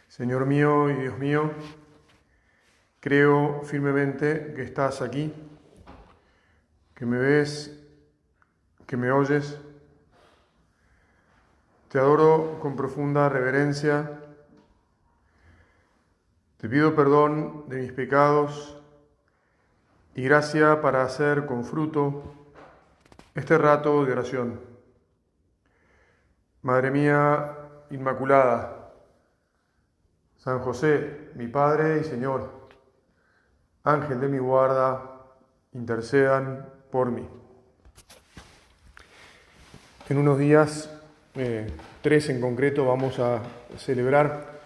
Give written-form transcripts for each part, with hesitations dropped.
Señor mío y Dios mío, creo firmemente que estás aquí, que me ves, que me oyes. Te adoro con profunda reverencia. Te pido perdón de mis pecados y gracia para hacer con fruto este rato de oración. Madre mía Inmaculada, San José, mi Padre y Señor, Ángel de mi guarda, intercedan por mí. En unos días, 3 en concreto, vamos a celebrar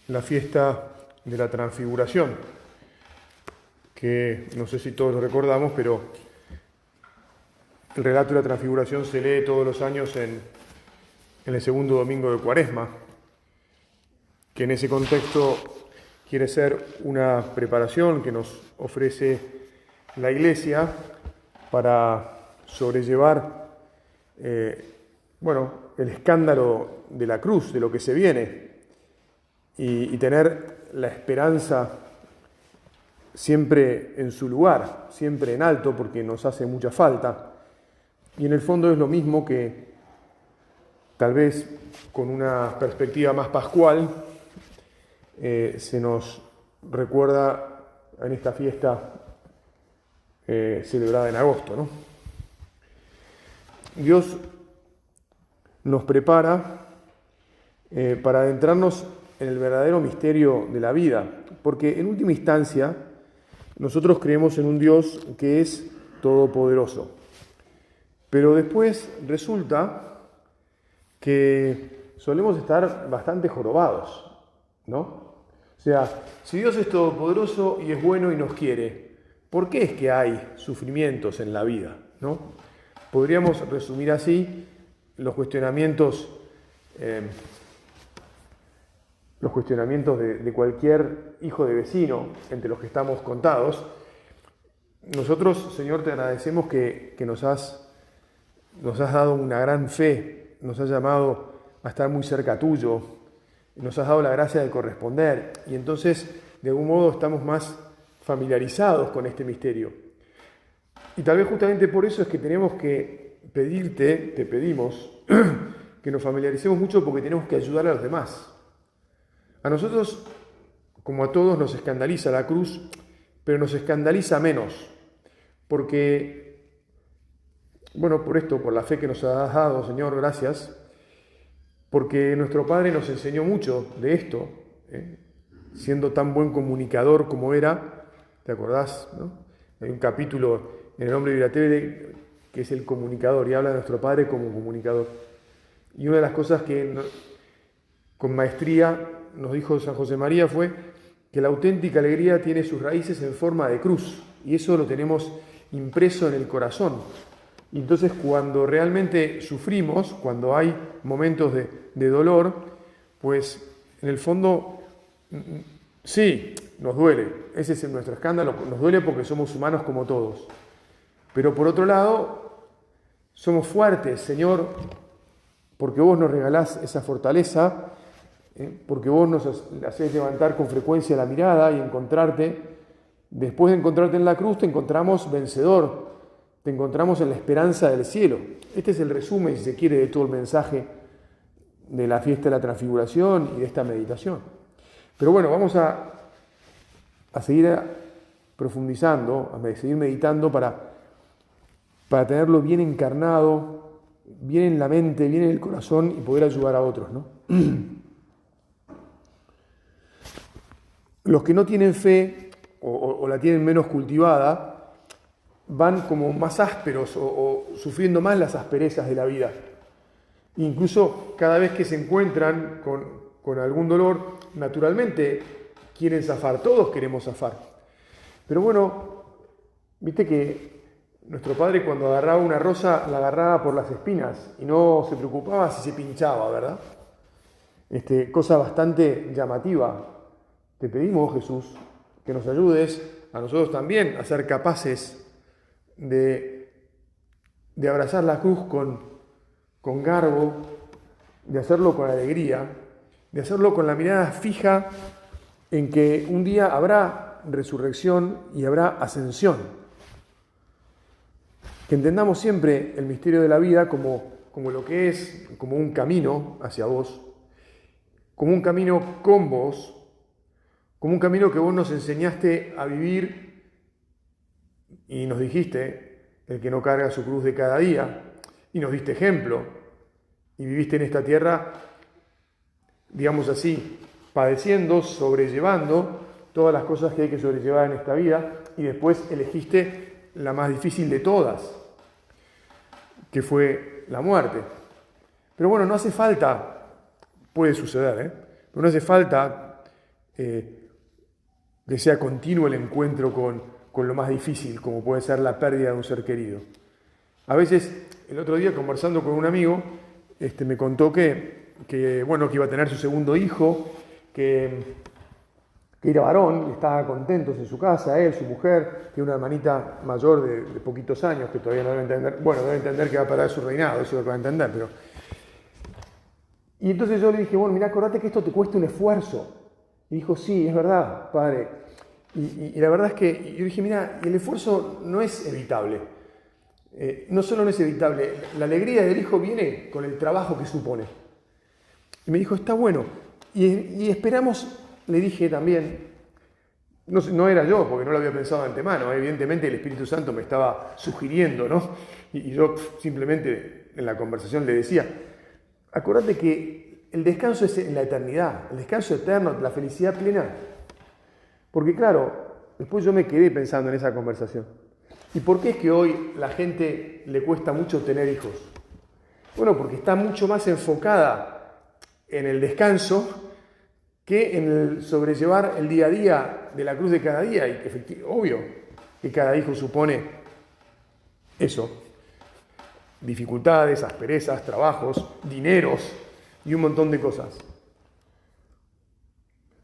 la fiesta de la Transfiguración, que no sé si todos lo recordamos, pero el relato de la Transfiguración se lee todos los años en el segundo domingo de Cuaresma, que en ese contexto quiere ser una preparación que nos ofrece la Iglesia para sobrellevar el escándalo de la cruz, de lo que se viene, y tener la esperanza siempre en su lugar, siempre en alto, porque nos hace mucha falta. Y en el fondo es lo mismo que, tal vez con una perspectiva más pascual, se nos recuerda en esta fiesta celebrada en agosto, ¿no? Dios nos prepara para adentrarnos en el verdadero misterio de la vida, porque en última instancia nosotros creemos en un Dios que es todopoderoso, pero después resulta que solemos estar bastante jorobados, ¿no? O sea, si Dios es todopoderoso y es bueno y nos quiere, ¿por qué es que hay sufrimientos en la vida, ¿no? Podríamos resumir así los cuestionamientos de cualquier hijo de vecino, entre los que estamos contados. Nosotros, Señor, te agradecemos que nos has dado una gran fe, nos has llamado a estar muy cerca tuyo, nos has dado la gracia de corresponder, y entonces de algún modo estamos más familiarizados con este misterio. Y tal vez justamente por eso es que tenemos que te pedimos que nos familiaricemos mucho, porque tenemos que ayudar a los demás. A nosotros, como a todos, nos escandaliza la cruz, pero nos escandaliza menos, porque, por la fe que nos has dado, Señor, gracias, porque nuestro Padre nos enseñó mucho de esto, siendo tan buen comunicador como era. ¿Te acordás, no? Hay un capítulo en el Hombre de Viratevere que es el comunicador, y habla de nuestro Padre como comunicador. Y una de las cosas que con maestría nos dijo San José María fue que la auténtica alegría tiene sus raíces en forma de cruz, y eso lo tenemos impreso en el corazón. Y entonces, cuando realmente sufrimos, cuando hay momentos de dolor, pues en el fondo sí, nos duele. Ese es nuestro escándalo, nos duele porque somos humanos como todos. Pero por otro lado, somos fuertes, Señor, porque vos nos regalás esa fortaleza, porque vos nos hacés levantar con frecuencia la mirada y después de encontrarte en la cruz, te encontramos vencedor, te encontramos en la esperanza del cielo. Este es el resumen, si se quiere, de todo el mensaje de la fiesta de la Transfiguración y de esta meditación. Pero bueno, vamos a seguir profundizando, a seguir meditando para tenerlo bien encarnado, bien en la mente, bien en el corazón, y poder ayudar a otros, ¿no? Los que no tienen fe o la tienen menos cultivada van como más ásperos o sufriendo más las asperezas de la vida. Incluso cada vez que se encuentran con algún dolor, naturalmente quieren zafar, todos queremos zafar. Pero bueno, viste que nuestro Padre, cuando agarraba una rosa, la agarraba por las espinas y no se preocupaba si se pinchaba, ¿verdad? Cosa bastante llamativa. Te pedimos, Jesús, que nos ayudes a nosotros también a ser capaces de abrazar la cruz con garbo, de hacerlo con alegría, de hacerlo con la mirada fija en que un día habrá resurrección y habrá ascensión. Que entendamos siempre el misterio de la vida como lo que es, como un camino hacia vos, como un camino con vos, como un camino que vos nos enseñaste a vivir y nos dijiste, el que no carga su cruz de cada día, y nos diste ejemplo, y viviste en esta tierra, digamos así, padeciendo, sobrellevando todas las cosas que hay que sobrellevar en esta vida, y después elegiste la más difícil de todas, que fue la muerte. Pero bueno, no hace falta, puede suceder, pero no hace falta que sea continuo el encuentro con lo más difícil, como puede ser la pérdida de un ser querido. A veces, el otro día conversando con un amigo, me contó que iba a tener su segundo hijo, que era varón, y estaba contentos en su casa, él, su mujer, tiene una hermanita mayor de poquitos años, que todavía no debe entender, debe entender que va a parar su reinado, eso lo va a entender, pero... Y entonces yo le dije, mirá, acordate que esto te cuesta un esfuerzo. Y dijo, sí, es verdad, padre. Y la verdad es que yo dije, mira, el esfuerzo no es evitable. No solo no es evitable, la alegría del hijo viene con el trabajo que supone. Y me dijo, está bueno. Y esperamos, le dije también, no era yo, porque no lo había pensado de antemano, evidentemente el Espíritu Santo me estaba sugiriendo, ¿no? Y yo simplemente en la conversación le decía, acordate que el descanso es en la eternidad, el descanso eterno, la felicidad plena. Porque claro, después yo me quedé pensando en esa conversación. ¿Y por qué es que hoy la gente le cuesta mucho tener hijos? Bueno, porque está mucho más enfocada en el descanso que en el sobrellevar el día a día de la cruz de cada día. Y obvio que cada hijo supone eso. Dificultades, asperezas, trabajos, dineros y un montón de cosas.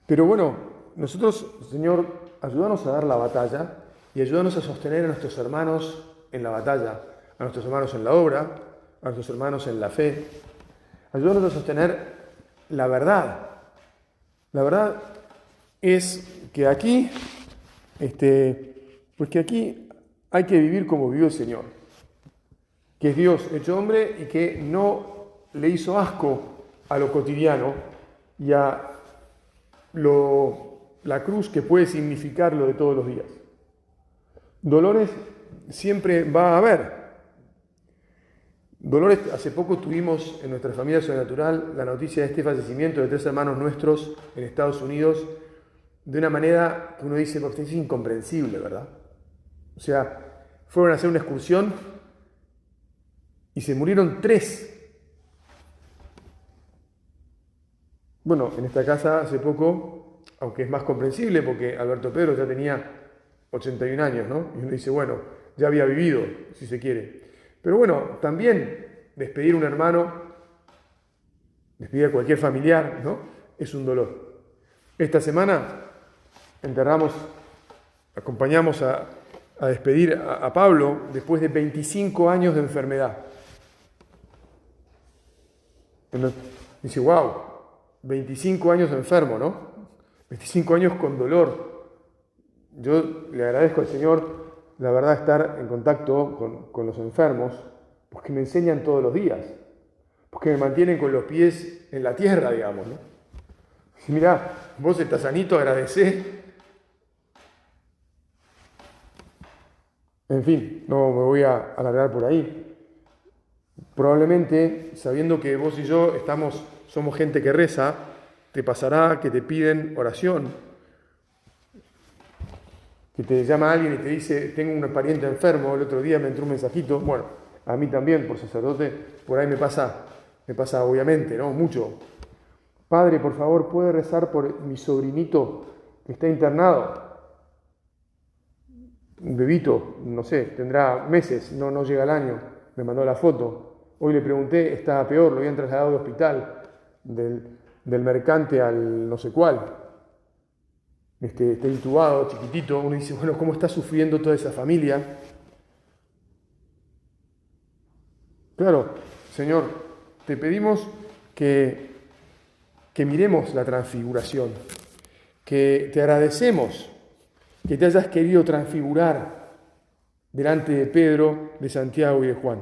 Pero bueno, nosotros, Señor, ayúdanos a dar la batalla y ayúdanos a sostener a nuestros hermanos en la batalla, a nuestros hermanos en la obra, a nuestros hermanos en la fe. Ayúdanos a sostener la verdad. La verdad es que aquí, pues que aquí hay que vivir como vivió el Señor, que es Dios hecho hombre y que no le hizo asco a lo cotidiano y a la cruz que puede significar lo de todos los días. Dolores siempre va a haber. Dolores, hace poco tuvimos en nuestra familia sobrenatural la noticia de este fallecimiento de 3 hermanos nuestros en Estados Unidos de una manera que uno dice, porque es incomprensible, ¿verdad? O sea, fueron a hacer una excursión y se murieron 3. Bueno, en esta casa hace poco, aunque es más comprensible porque Alberto Pedro ya tenía 81 años, ¿no? Y uno dice, bueno, ya había vivido, si se quiere. Pero bueno, también despedir a un hermano, despedir a cualquier familiar, ¿no? Es un dolor. Esta semana acompañamos a despedir a Pablo después de 25 años de enfermedad. Dice, wow, 25 años enfermo, ¿no? 25 años con dolor. Yo le agradezco al Señor, la verdad, estar en contacto con los enfermos, porque me enseñan todos los días, porque me mantienen con los pies en la tierra, digamos, ¿no? Si mirá, vos estás sanito, agradecé. En fin, no me voy a alargar por ahí. Probablemente, sabiendo que vos y yo somos gente que reza, te pasará que te piden oración, que te llama alguien y te dice, tengo un pariente enfermo, el otro día me entró un mensajito, bueno, a mí también, por sacerdote, por ahí me pasa obviamente, ¿no? Mucho. Padre, por favor, ¿puede rezar por mi sobrinito que está internado? Un bebito, no sé, tendrá meses, no llega al año, me mandó la foto. Hoy le pregunté, está peor, lo habían trasladado de hospital, del Mercante al no sé cuál. Está intubado, chiquitito. Uno dice, bueno, ¿cómo está sufriendo toda esa familia? Claro, Señor, te pedimos que que miremos la transfiguración, que te agradecemos que te hayas querido transfigurar delante de Pedro, de Santiago y de Juan.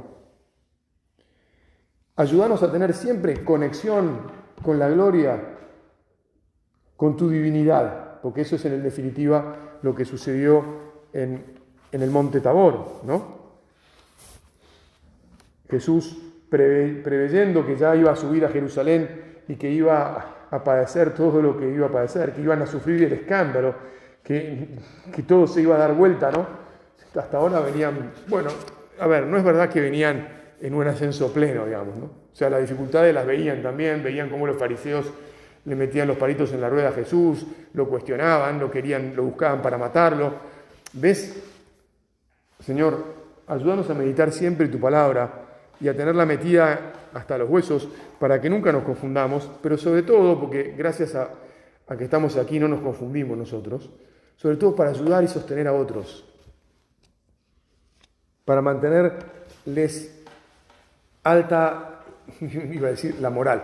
Ayúdanos a tener siempre conexión con la gloria, con tu divinidad, porque eso es en definitiva lo que sucedió en el monte Tabor, ¿no? Jesús preveyendo que ya iba a subir a Jerusalén y que iba a padecer todo lo que iba a padecer, que iban a sufrir el escándalo, que todo se iba a dar vuelta, ¿no? Hasta ahora venían, bueno, a ver, no es verdad que venían en un ascenso pleno, digamos, ¿no? O sea, las dificultades las veían también, veían cómo los fariseos le metían los palitos en la rueda a Jesús, lo cuestionaban, lo buscaban para matarlo. ¿Ves? Señor, ayúdanos a meditar siempre tu palabra y a tenerla metida hasta los huesos para que nunca nos confundamos, pero sobre todo, porque gracias a que estamos aquí no nos confundimos nosotros, sobre todo para ayudar y sostener a otros, para mantenerles alta, iba a decir, la moral,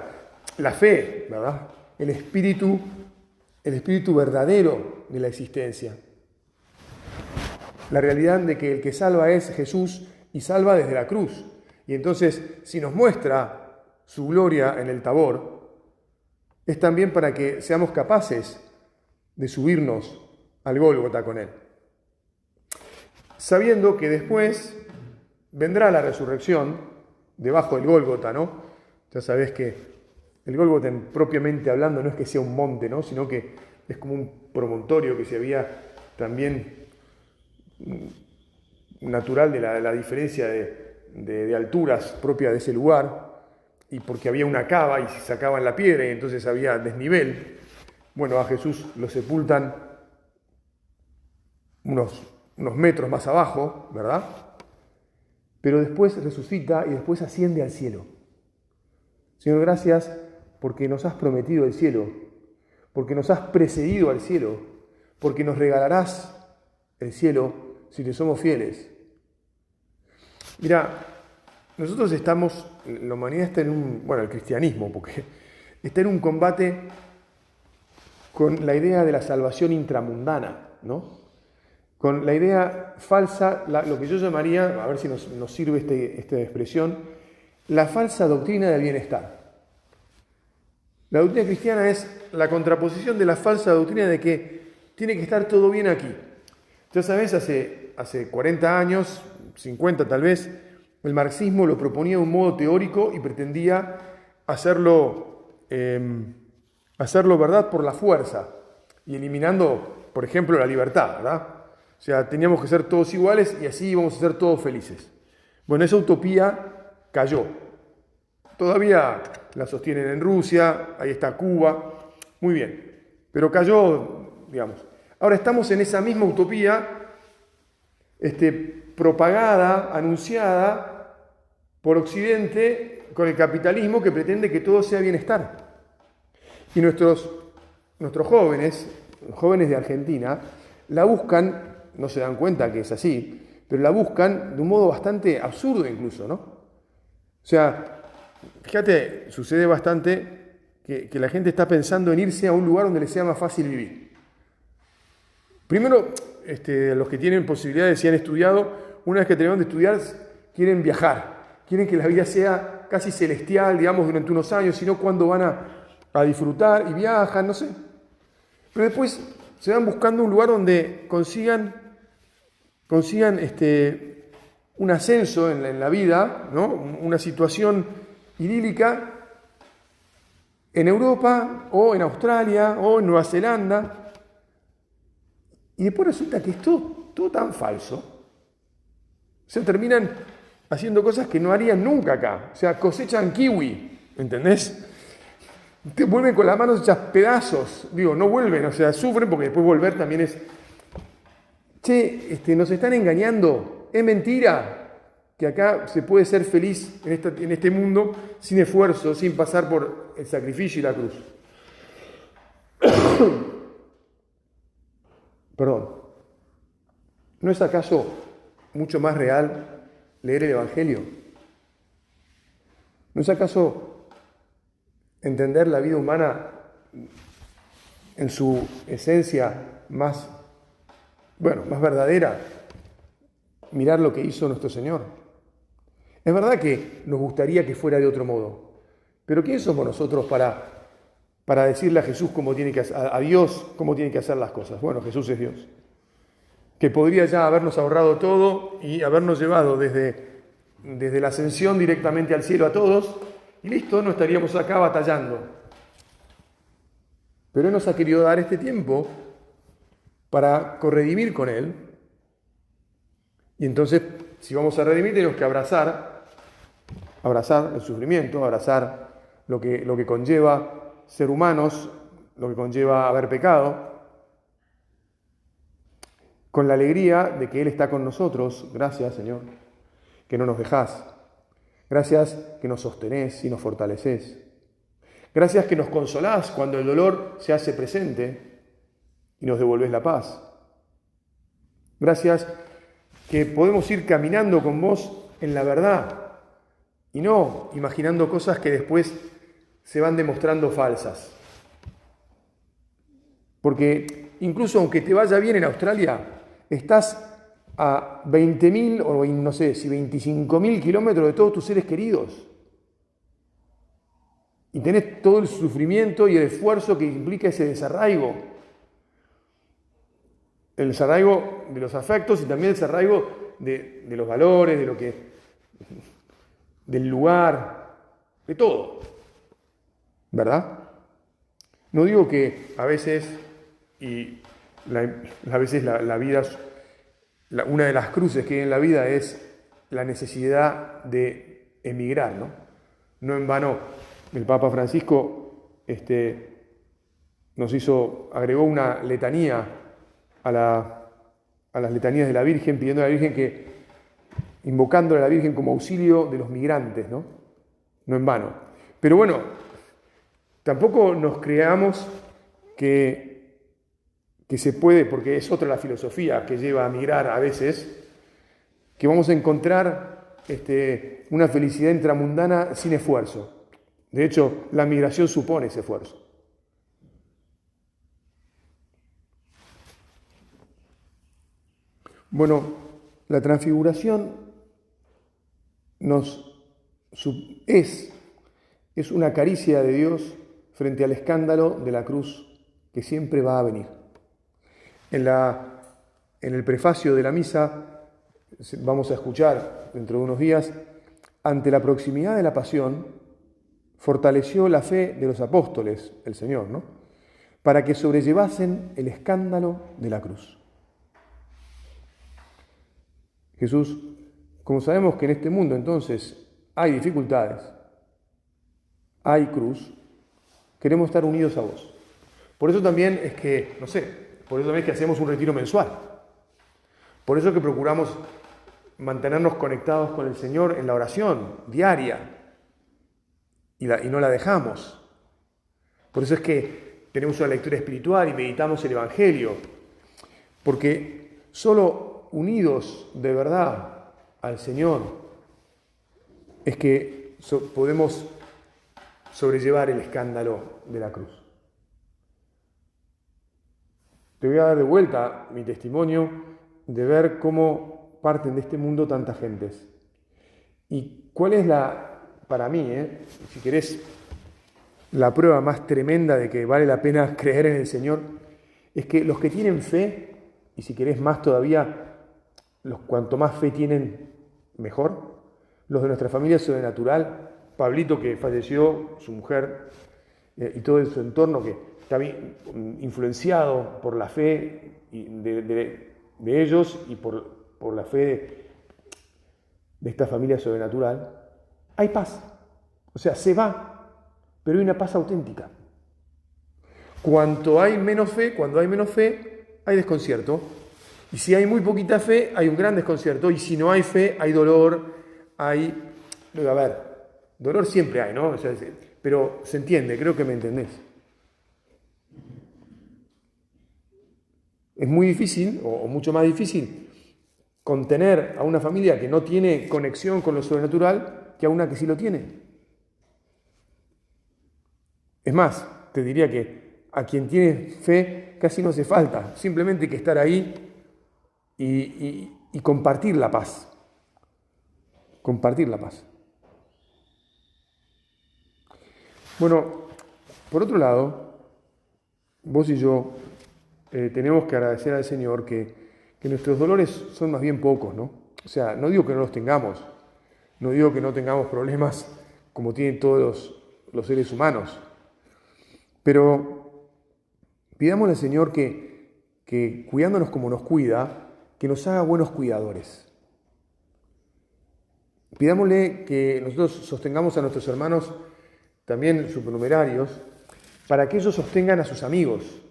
la fe, ¿verdad? El espíritu verdadero de la existencia. La realidad de que el que salva es Jesús y salva desde la cruz. Y entonces, si nos muestra su gloria en el Tabor, es también para que seamos capaces de subirnos al Gólgota con él. Sabiendo que después vendrá la resurrección debajo del Gólgota, ¿no? Ya sabés que el Gólgota, propiamente hablando, no es que sea un monte, ¿no? Sino que es como un promontorio que se había también natural de la diferencia de alturas propia de ese lugar, y porque había una cava y se sacaban la piedra y entonces había desnivel. Bueno, a Jesús lo sepultan unos metros más abajo, ¿verdad? Pero después resucita y después asciende al cielo. Señor, gracias porque nos has prometido el cielo, porque nos has precedido al cielo, porque nos regalarás el cielo si te somos fieles. Mira, nosotros estamos, la humanidad está el cristianismo, porque está en un combate con la idea de la salvación intramundana, ¿no? Con la idea falsa, lo que yo llamaría, a ver si nos sirve esta expresión, la falsa doctrina del bienestar. La doctrina cristiana es la contraposición de la falsa doctrina de que tiene que estar todo bien aquí. Ya sabes, hace 40 años, 50 tal vez, el marxismo lo proponía de un modo teórico y pretendía hacerlo verdad por la fuerza y eliminando, por ejemplo, la libertad, ¿verdad? O sea, teníamos que ser todos iguales y así íbamos a ser todos felices. Bueno, esa utopía cayó. Todavía la sostienen en Rusia, ahí está Cuba, muy bien, pero cayó, digamos. Ahora estamos en esa misma utopía propagada, anunciada por Occidente con el capitalismo que pretende que todo sea bienestar. Y nuestros jóvenes de Argentina, la buscan, no se dan cuenta que es así, pero la buscan de un modo bastante absurdo incluso, ¿no? O sea, fíjate, sucede bastante que la gente está pensando en irse a un lugar donde les sea más fácil vivir. Primero, los que tienen posibilidades, si han estudiado, una vez que terminan de estudiar, quieren viajar. Quieren que la vida sea casi celestial, digamos, durante unos años, sino cuando van a disfrutar y viajan, no sé. Pero después se van buscando un lugar donde consigan un ascenso en la vida, ¿no? Una situación idílica en Europa o en Australia o en Nueva Zelanda. Y después resulta que es todo tan falso. Se terminan haciendo cosas que no harían nunca acá. O sea, cosechan kiwi, ¿entendés? Te vuelven con las manos hechas pedazos. Digo, no vuelven, o sea, sufren porque después volver también es... nos están engañando. Es mentira que acá se puede ser feliz en este mundo sin esfuerzo, sin pasar por el sacrificio y la cruz. Perdón. ¿No es acaso mucho más real leer el Evangelio? ¿No es acaso entender la vida humana en su esencia más verdadera, mirar lo que hizo nuestro Señor. Es verdad que nos gustaría que fuera de otro modo, pero ¿quién somos nosotros para decirle a Jesús cómo tiene que hacer, a Dios cómo tiene que hacer las cosas? Bueno, Jesús es Dios, que podría ya habernos ahorrado todo y habernos llevado desde la ascensión directamente al cielo a todos, y listo, no estaríamos acá batallando. Pero Él nos ha querido dar este tiempo para corredimir con Él. Y entonces, si vamos a redimir, tenemos que abrazar el sufrimiento, abrazar lo que conlleva ser humanos, lo que conlleva haber pecado, con la alegría de que Él está con nosotros. Gracias, Señor, que no nos dejás. Gracias que nos sostenés y nos fortalecés. Gracias que nos consolás cuando el dolor se hace presente y nos devolvés la paz. Gracias que podemos ir caminando con vos en la verdad y no imaginando cosas que después se van demostrando falsas. Porque incluso aunque te vaya bien en Australia, estás a 20.000 o no sé si 25.000 kilómetros de todos tus seres queridos. Y tenés todo el sufrimiento y el esfuerzo que implica ese desarraigo. El desarraigo de los afectos y también el desarraigo de los valores, del lugar, de todo. ¿Verdad? No digo que a veces, la vida, una de las cruces que hay en la vida es la necesidad de emigrar, ¿no? No en vano, el Papa Francisco agregó una letanía a las letanías de la Virgen, pidiendo a la Virgen invocándole a la Virgen como auxilio de los migrantes, ¿no? No en vano. Pero bueno, tampoco nos creamos que se puede, porque es otra la filosofía que lleva a migrar a veces, que vamos a encontrar una felicidad intramundana sin esfuerzo. De hecho, la migración supone ese esfuerzo. Bueno, la transfiguración es una caricia de Dios frente al escándalo de la cruz que siempre va a venir. En el prefacio de la misa vamos a escuchar dentro de unos días: ante la proximidad de la pasión, fortaleció la fe de los apóstoles, el Señor, ¿no?, para que sobrellevasen el escándalo de la cruz. Jesús, como sabemos que en este mundo entonces hay dificultades, hay cruz, queremos estar unidos a vos. Por eso también es que, hacemos un retiro mensual. Por eso es que procuramos mantenernos conectados con el Señor en la oración diaria y no la dejamos. Por eso es que tenemos una lectura espiritual y meditamos el Evangelio, porque solo unidos de verdad al Señor es que podemos sobrellevar el escándalo de la cruz. Te voy a dar de vuelta mi testimonio de ver cómo parten de este mundo tantas gentes. Y cuál es para mí, si querés, la prueba más tremenda de que vale la pena creer en el Señor, es que los que tienen fe, y si querés más todavía, cuanto más fe tienen, mejor, los de nuestra familia sobrenatural, Pablito, que falleció, su mujer y todo su entorno que está influenciado por la fe de ellos y por la fe de esta familia sobrenatural, hay paz. O sea, se va, pero hay una paz auténtica. Cuando hay menos fe, hay desconcierto. Y si hay muy poquita fe, hay un gran desconcierto. Y si no hay fe, hay dolor, dolor siempre hay, ¿no? O sea, pero se entiende, creo que me entendés. Es muy difícil, o mucho más difícil, contener a una familia que no tiene conexión con lo sobrenatural que a una que sí lo tiene. Es más, te diría que a quien tiene fe casi no hace falta, simplemente hay que estar ahí y compartir la paz. Compartir la paz. Bueno, por otro lado, vos y yo tenemos que agradecer al Señor que nuestros dolores son más bien pocos, ¿no? O sea, no digo que no los tengamos, no digo que no tengamos problemas como tienen todos los seres humanos, pero pidámosle al Señor que cuidándonos como nos cuida, que nos haga buenos cuidadores. Pidámosle que nosotros sostengamos a nuestros hermanos también supernumerarios, para que ellos sostengan a sus amigos,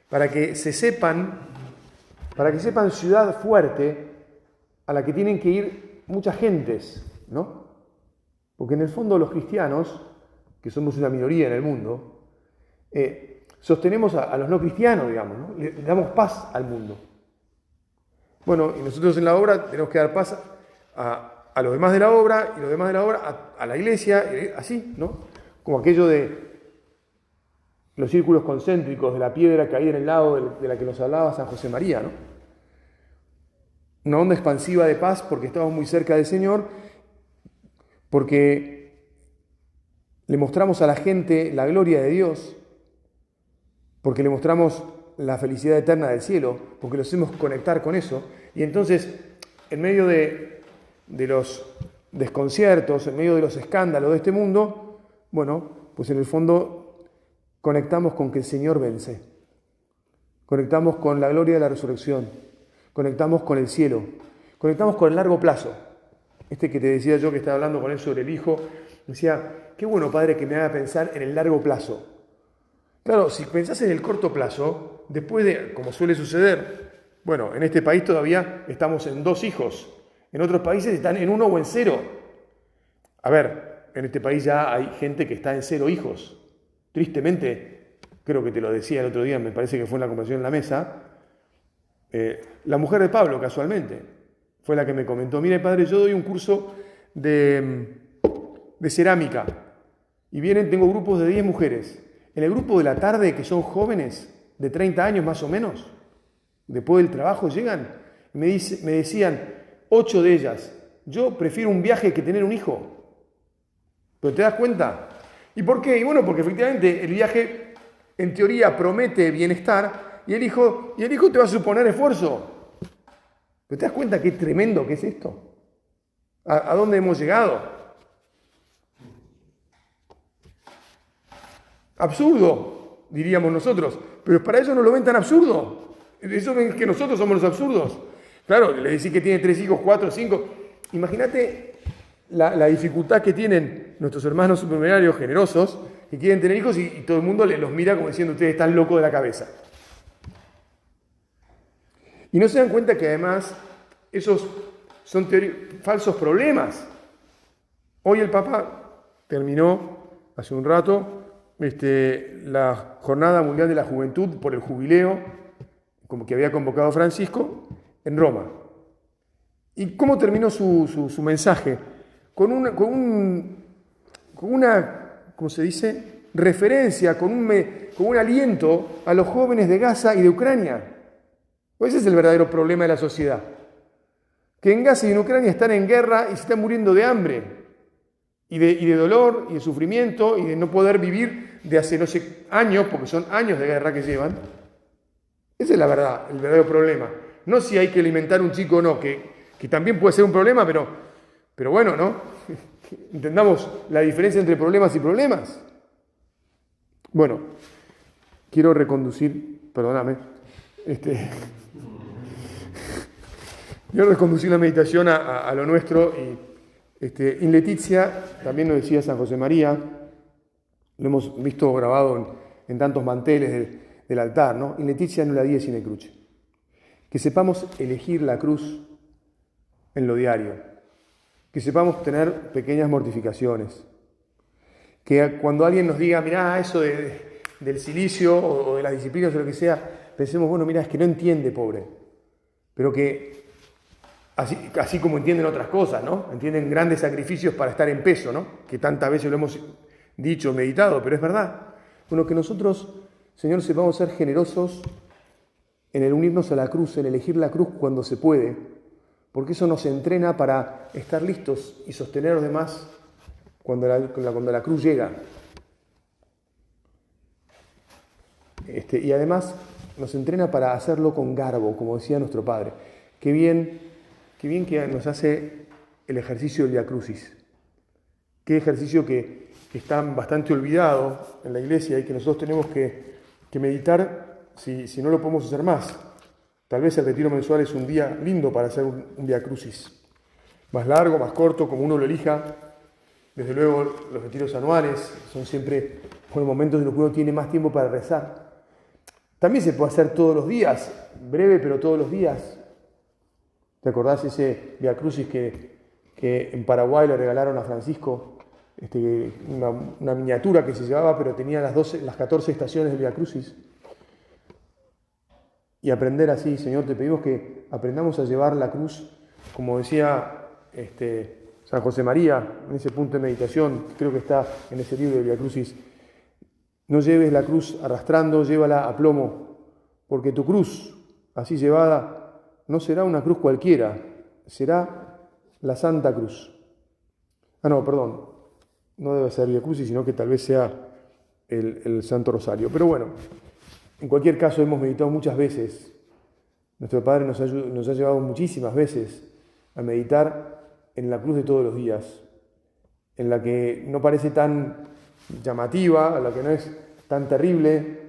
para que sepan ciudad fuerte a la que tienen que ir muchas gentes, ¿no? Porque en el fondo los cristianos, que somos una minoría en el mundo, sostenemos a los no cristianos, digamos, ¿no? Le damos paz al mundo. Bueno, y nosotros en la obra tenemos que dar paz a los demás de la obra, y los demás de la obra a la iglesia, así, ¿no? Como aquello de los círculos concéntricos de la piedra caída en el lado de la que nos hablaba San José María, ¿no? Una onda expansiva de paz porque estamos muy cerca del Señor, porque le mostramos a la gente la gloria de Dios, porque le mostramos la felicidad eterna del cielo, porque lo hacemos conectar con eso. Y entonces, en medio de los desconciertos, en medio de los escándalos de este mundo, bueno, pues en el fondo conectamos con que el Señor vence. Conectamos con la gloria de la resurrección. Conectamos con el cielo. Conectamos con el largo plazo. Que te decía yo que estaba hablando con él sobre el hijo, decía, qué bueno, padre, que me haga pensar en el largo plazo. Claro, si pensás en el corto plazo, después de, como suele suceder, bueno, en este país todavía estamos en 2 hijos. En otros países están en 1 o en 0. A ver, en este país ya hay gente que está en 0 hijos. Tristemente, creo que te lo decía el otro día, me parece que fue en la conversación en la mesa, la mujer de Pablo, casualmente, fue la que me comentó, mire padre, yo doy un curso de cerámica y tengo grupos de 10 mujeres. En el grupo de la tarde, que son jóvenes, de 30 años más o menos, después del trabajo llegan, me decían, 8 de ellas, yo prefiero un viaje que tener un hijo. ¿Pero te das cuenta? ¿Y por qué? Y bueno, porque efectivamente el viaje en teoría promete bienestar y el hijo te va a suponer esfuerzo. ¿Pero te das cuenta qué tremendo que es esto? ¿A dónde hemos llegado? Absurdo, diríamos nosotros, pero para ellos no lo ven tan absurdo. Eso ven que nosotros somos los absurdos. Claro, le decís que tiene 3 hijos, 4, 5. Imagínate la dificultad que tienen nuestros hermanos supernumerarios generosos que quieren tener hijos y todo el mundo los mira como diciendo ustedes están locos de la cabeza. Y no se dan cuenta que además esos son falsos problemas. Hoy el Papa terminó hace un rato la Jornada Mundial de la Juventud por el jubileo, como que había convocado Francisco, en Roma. ¿Y cómo terminó su mensaje? Con una, ¿cómo se dice?, referencia, con un aliento a los jóvenes de Gaza y de Ucrania. Pues ese es el verdadero problema de la sociedad. Que en Gaza y en Ucrania están en guerra y se están muriendo de hambre, y de dolor, y de sufrimiento, y de no poder vivir de hace no sé años, porque son años de guerra que llevan. Esa es la verdad, el verdadero problema. No si hay que alimentar un chico o no, que también puede ser un problema, pero bueno, ¿no? Entendamos la diferencia entre problemas y problemas. Bueno, quiero reconducir, perdóname, quiero reconducir la meditación a lo nuestro y in Letizia, también nos decía San José María, lo hemos visto grabado en tantos manteles del altar, ¿no? In Letizia nulla die sine cruce. Que sepamos elegir la cruz en lo diario. Que sepamos tener pequeñas mortificaciones. Que cuando alguien nos diga, mirá, eso del cilicio o de las disciplinas o lo que sea, pensemos, bueno, mirá, es que no entiende, pobre. Pero que, así como entienden otras cosas, ¿no? Entienden grandes sacrificios para estar en peso, ¿no? Que tantas veces lo hemos dicho, meditado, pero es verdad. Bueno, que nosotros Señor, sepamos ser generosos en el unirnos a la cruz, en elegir la cruz cuando se puede, porque eso nos entrena para estar listos y sostener a los demás cuando la cruz llega. Y además nos entrena para hacerlo con garbo, como decía nuestro Padre. Qué bien que nos hace el ejercicio del Vía Crucis. Qué ejercicio que está bastante olvidado en la iglesia y que nosotros tenemos que meditar si no lo podemos hacer más. Tal vez el retiro mensual es un día lindo para hacer un Vía Crucis. Más largo, más corto, como uno lo elija. Desde luego, los retiros anuales son siempre momentos en los que uno tiene más tiempo para rezar. También se puede hacer todos los días, breve, pero todos los días. ¿Te acordás ese Vía Crucis que en Paraguay le regalaron a Francisco? Una miniatura que se llevaba, pero tenía las 14 estaciones del Vía Crucis. Y aprender así, Señor, te pedimos que aprendamos a llevar la cruz, como decía San José María, en ese punto de meditación, creo que está en ese libro de Vía Crucis. No lleves la cruz arrastrando, llévala a plomo, porque tu cruz, así llevada, no será una cruz cualquiera, será la Santa Cruz. No debe ser Vía Crucis, sino que tal vez sea el Santo Rosario. Pero bueno, en cualquier caso hemos meditado muchas veces. Nuestro Padre nos ha llevado muchísimas veces a meditar en la cruz de todos los días, en la que no parece tan llamativa, la que no es tan terrible,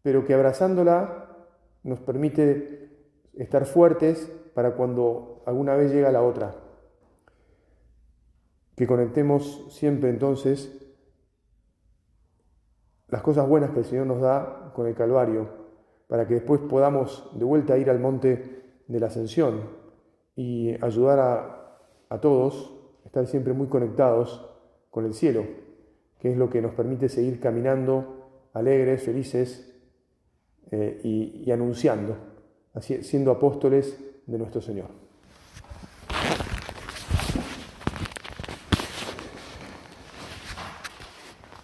pero que abrazándola nos permite estar fuertes para cuando alguna vez llega la otra. Que conectemos siempre entonces las cosas buenas que el Señor nos da con el Calvario, para que después podamos de vuelta ir al monte de la Ascensión y ayudar a todos a estar siempre muy conectados con el cielo, que es lo que nos permite seguir caminando alegres, felices y anunciando, siendo apóstoles de nuestro Señor.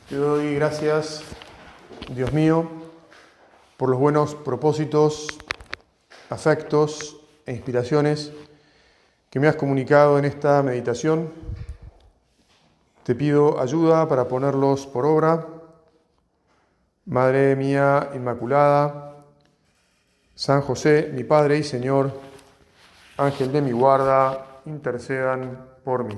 Te doy gracias, Dios mío, por los buenos propósitos, afectos e inspiraciones que me has comunicado en esta meditación. Te pido ayuda para ponerlos por obra. Madre mía Inmaculada, San José, mi Padre y Señor, Ángel de mi guarda, intercedan por mí.